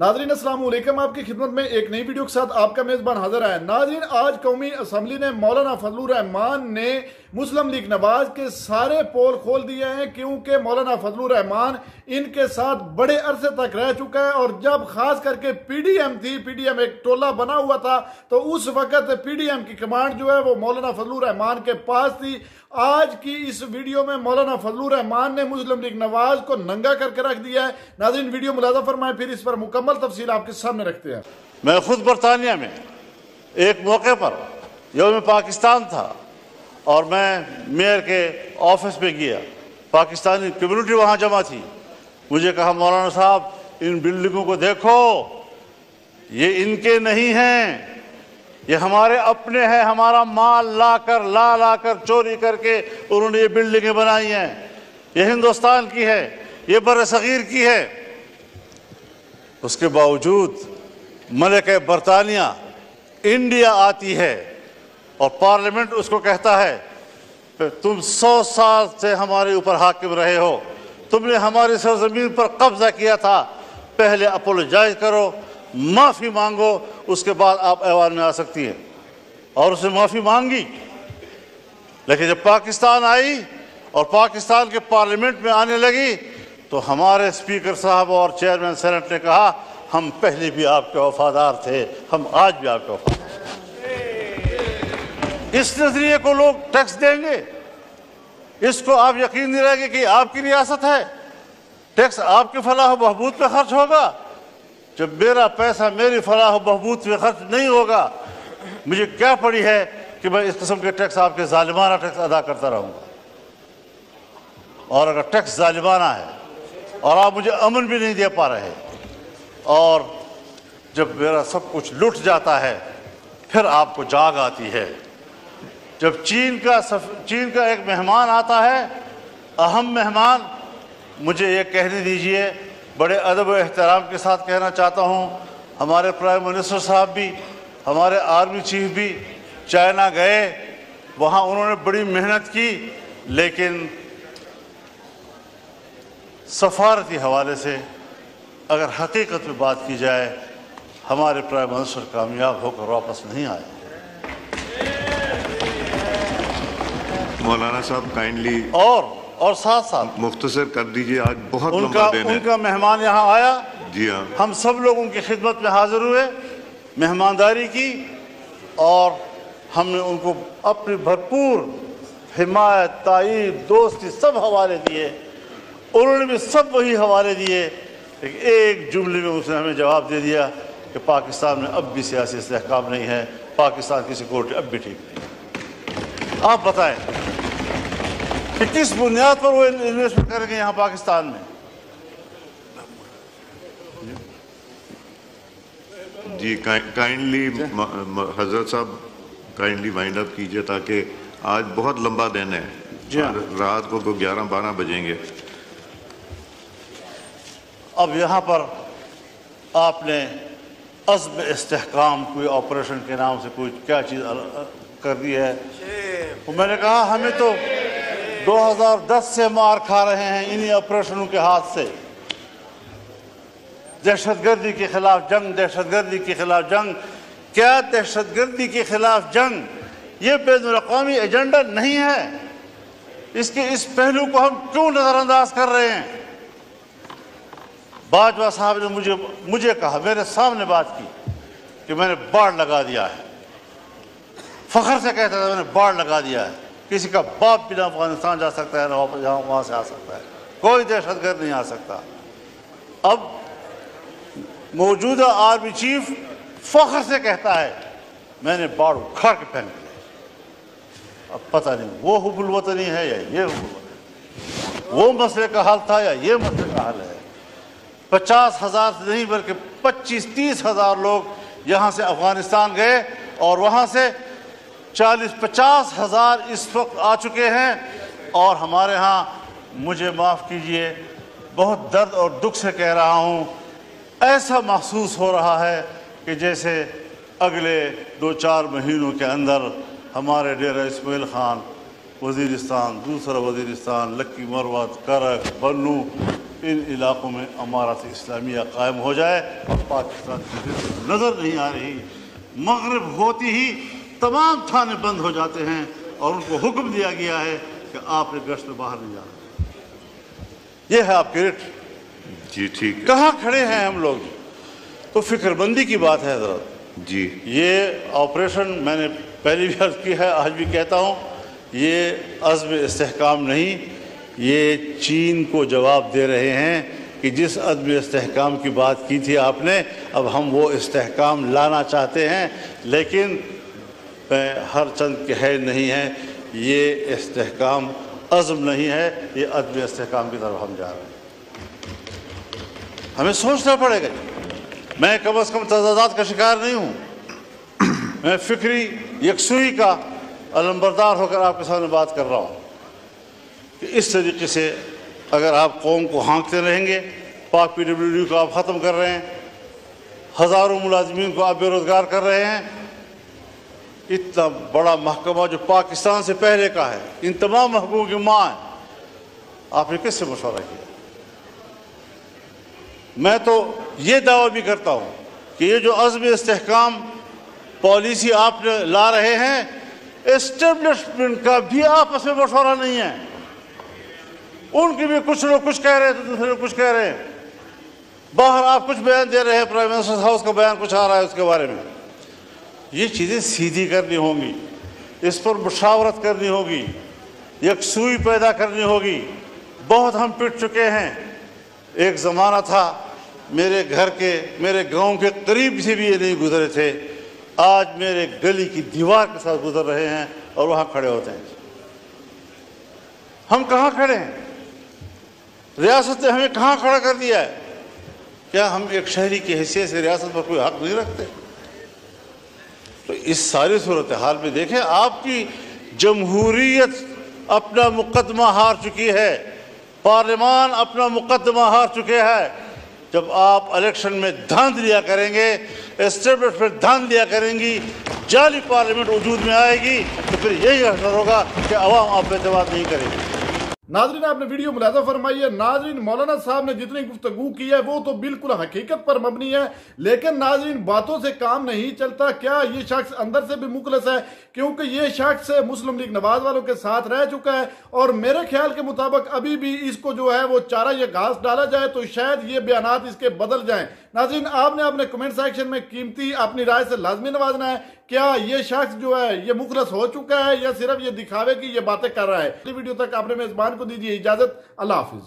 नाज़रीन अस्सलाम वालेकुम, आपकी खिदमत में एक नई वीडियो के साथ आपका मेज़बान हाजिर है। नाज़रीन, आज कौमी असम्बली ने मौलाना फजलुर रहमान ने मुस्लिम लीग नवाज के सारे पोल खोल दिए हैं, क्योंकि मौलाना फजलुर रहमान इनके साथ बड़े अरसे तक रह चुका है। और जब खास करके पीडीएम थी, पीडीएम एक टोला बना हुआ था, तो उस वक्त पीडीएम की कमांड जो है वो मौलाना फजलुर रहमान के पास थी। आज की इस वीडियो में मौलाना फजलुर रहमान ने मुस्लिम लीग नवाज को नंगा करके रख दिया है। नाज़रीन, वीडियो मुलाज़ा फरमाएं, फिर इस पर मुकम्मल तफसील आपके सामने रखते हैं। मैं खुद बरतानिया में एक मौके पर यौम पाकिस्तान था और मैं मेयर के ऑफिस में गया। पाकिस्तानी कम्युनिटी वहाँ जमा थी। मुझे कहा, मौलाना साहब, इन बिल्डिंगों को देखो, ये इनके नहीं हैं, ये हमारे अपने हैं। हमारा माल लाकर चोरी करके उन्होंने ये बिल्डिंगें बनाई हैं। ये हिंदुस्तान की है, ये बरसगीर की है। उसके बावजूद मलिक बरतानिया इंडिया आती है और पार्लियामेंट उसको कहता है, तुम 100 साल से हमारे ऊपर हाकिम रहे हो, तुमने हमारी सरजमीन पर कब्जा किया था, पहले अपोलोजाइज करो, माफ़ी मांगो, उसके बाद आप ऐवान में आ सकती हैं। और उसने माफ़ी मांगी। लेकिन जब पाकिस्तान आई और पाकिस्तान के पार्लियामेंट में आने लगी, तो हमारे स्पीकर साहब और चेयरमैन सेनेट ने कहा, हम पहले भी आपके वफादार थे, हम आज भी आपके वफादार हैं। इस नजरिए को लोग टैक्स देंगे, इसको आप यकीन नहीं रहेंगे कि आपकी रियासत है, टैक्स आपके फलाह बहबूद पे खर्च होगा। जब मेरा पैसा मेरी फलाह बहबूद पे खर्च नहीं होगा, मुझे क्या पड़ी है कि मैं इस किस्म के टैक्स, आपके जालिमाना टैक्स अदा करता रहूँगा। और अगर टैक्स जालिमाना है और आप मुझे अमन भी नहीं दे पा रहे, और जब मेरा सब कुछ लुट जाता है, फिर आपको जाग आती है। जब चीन का एक मेहमान आता है, अहम मेहमान, मुझे ये कहने दीजिए, बड़े अदब व एहतराम के साथ कहना चाहता हूँ, हमारे प्राइम मिनिस्टर साहब भी, हमारे आर्मी चीफ भी चाइना गए, वहाँ उन्होंने बड़ी मेहनत की, लेकिन सफारती हवाले से अगर हकीकत में बात की जाए, हमारे प्राइम मिनिस्टर कामयाब होकर वापस नहीं आए। मौलाना साहब काइंडली और साथ साथ मुख्तसर कर दीजिए, आज बहुत लंबा दिन है। उनका मेहमान यहाँ आया, जी हाँ, हम सब लोग उनकी खिदमत में हाजिर हुए, मेहमानदारी की, और हमने उनको अपनी भरपूर हिमायत, ताईद, दोस्ती सब हवाले दिए। उन्होंने भी सब वही हवाले दिए। एक जुमले में उसने हमें जवाब दे दिया कि पाकिस्तान में अब भी सियासी इस्तेहकाम नहीं है, पाकिस्तान की सिक्योरिटी अब भी ठीक नहीं। आप बताएं कि किस बुनियाद पर वो इन्वेस्टमेंट करेंगे यहाँ पाकिस्तान में? जी काइंडली हजरत साहब काइंडली वाइंड अप कीजिए, ताकि आज बहुत लंबा दिन है। रात को 11-12 बजेंगे। अब यहाँ पर आपने अज़्म इस्तेहकाम कोई ऑपरेशन के नाम से कोई क्या चीज़ कर दी है। तो मैंने कहा, हमें तो 2010 से मार खा रहे हैं इन्हीं ऑपरेशनों के हाथ से। दहशतगर्दी के खिलाफ जंग, दहशतगर्दी के खिलाफ जंग। क्या दहशतगर्दी के खिलाफ जंग ये बैनुल-अक़वामी एजेंडा नहीं है? इसके इस पहलू को हम क्यों नज़रअंदाज कर रहे हैं? बाजवा साहब ने मुझे कहा, मेरे सामने बात की कि मैंने बाड़ लगा दिया है। फख्र से कहता था, मैंने बाड़ लगा दिया है। किसी का बाप बिना अफगानिस्तान जा सकता है, ना वहाँ से आ सकता है, कोई दहशतगर्द नहीं आ सकता। अब मौजूदा आर्मी चीफ फख्र से कहता है, मैंने बाड़ उखाड़ के फेंक दिया। अब पता नहीं वो हुब्बुल वतनी है या ये हुब्बुल वतनी, वो मसले का हल था या ये मसले का हल है। 50,000 से नहीं बल्कि 25-30 हज़ार लोग यहाँ से अफगानिस्तान गए, और वहाँ से 40-50 हज़ार इस वक्त आ चुके हैं। और हमारे यहाँ, मुझे माफ़ कीजिए, बहुत दर्द और दुख से कह रहा हूँ, ऐसा महसूस हो रहा है कि जैसे अगले 2-4 महीनों के अंदर हमारे डेरा इस्माइल खान, वज़ीरिस्तान, दूसरा वज़ीरिस्तान, लक्की मरवत, करक, बन्नू, इन इलाकों में अमारत इस्लामिया कायम हो जाए और पाकिस्तान की नज़र नहीं आ रही। मगरिब होती ही तमाम थाने बंद हो जाते हैं और उनको हुक्म दिया गया है कि आपने गश्त में बाहर नहीं जाना। ये है आपकी रिट। जी ठीक है। कहाँ खड़े हैं हम लोग? तो फिक्रमंदी की बात है हज़रत जी। ये ऑपरेशन मैंने पहले भी अर्ज़ की है, आज भी कहता हूँ, ये अज़्म इस्तेहकाम नहीं, ये चीन को जवाब दे रहे हैं कि जिस अज़्म इस्तेहकाम की बात की थी आपने, अब हम वो इस्तेहकाम लाना चाहते हैं, लेकिन हर चंद कह नहीं है, ये इस्तेहकाम अज़्म नहीं है, ये अज़्म इस्तेहकाम की तरफ हम जा रहे हैं। हमें सोचना पड़ेगा। मैं कम अज़ कम तज़ादात का शिकार नहीं हूँ, मैं फ़िक्री यकसुई का अलमबरदार होकर आपके सामने बात कर रहा हूँ कि इस तरीके से अगर आप कौम को हाँकते रहेंगे, पाक PWD को आप ख़त्म कर रहे हैं, हज़ारों मुलाज़मीन को आप बेरोज़गार कर रहे हैं, इतना बड़ा महकमा जो पाकिस्तान से पहले का है, इन तमाम महकमों की माँ है, आपने किससे मशवरा किया? मैं तो ये दावा भी करता हूँ कि ये जो अज़्म इस्तेहकाम पॉलिसी आप ला रहे हैं, एस्टेब्लिशमेंट का भी आपस में मशवरा नहीं है। उनके भी कुछ लोग कुछ कह रहे हैं तो दूसरे लोग कुछ कह रहे हैं। बाहर आप कुछ बयान दे रहे हैं, प्राइम मिनिस्टर हाउस का बयान कुछ आ रहा है उसके बारे में। ये चीज़ें सीधी करनी होंगी, इस पर मुशावरत करनी होगी, यकसुई पैदा करनी होगी। बहुत हम पिट चुके हैं। एक ज़माना था मेरे घर के, मेरे गांव के करीब से भी ये नहीं गुजरे थे, आज मेरे गली की दीवार के साथ गुजर रहे हैं और वहाँ खड़े होते हैं। हम कहाँ खड़े हैं? रियासत ने हमें कहाँ खड़ा कर दिया है? क्या हम एक शहरी की हैसियत से रियासत पर कोई हक नहीं रखते? तो इस सारी सूरत हाल में देखें, आपकी जमहूरियत अपना मुकदमा हार चुकी है, पार्लिमान अपना मुकदमा हार चुके हैं। जब आप इलेक्शन में धांध लिया करेंगे, एस्टेब्लिशमेंट धांध लिया करेंगी, जाली पार्लियामेंट वजूद में आएगी, तो फिर यही असर होगा कि अवाम आप पे एतमाद नहीं करेगी। नाज़रीन, आपने वीडियो मुलाज़ा फरमाई है। नाज़रीन, मौलाना साहब ने जितनी गुफ्तगू की है वो तो बिल्कुल हकीकत पर मबनी है, लेकिन नाज़रीन बातों से काम नहीं चलता। क्या ये शख्स अंदर से भी मुखलस है? क्योंकि ये शख्स मुस्लिम लीग नवाज वालों के साथ रह चुका है और मेरे ख्याल के मुताबिक अभी भी इसको जो है वो चारा या घास डाला जाए तो शायद ये बयानात इसके बदल जाएं। नाज़रीन, आपने अपने कमेंट सेक्शन में कीमती अपनी राय से लाजमी नवाजना है। क्या ये शख्स जो है ये मुखलस हो चुका है या सिर्फ ये दिखावे की ये बातें कर रहा है? अगली वीडियो तक अपने मेजबान को दीजिए इजाजत। अल्लाह हाफिज।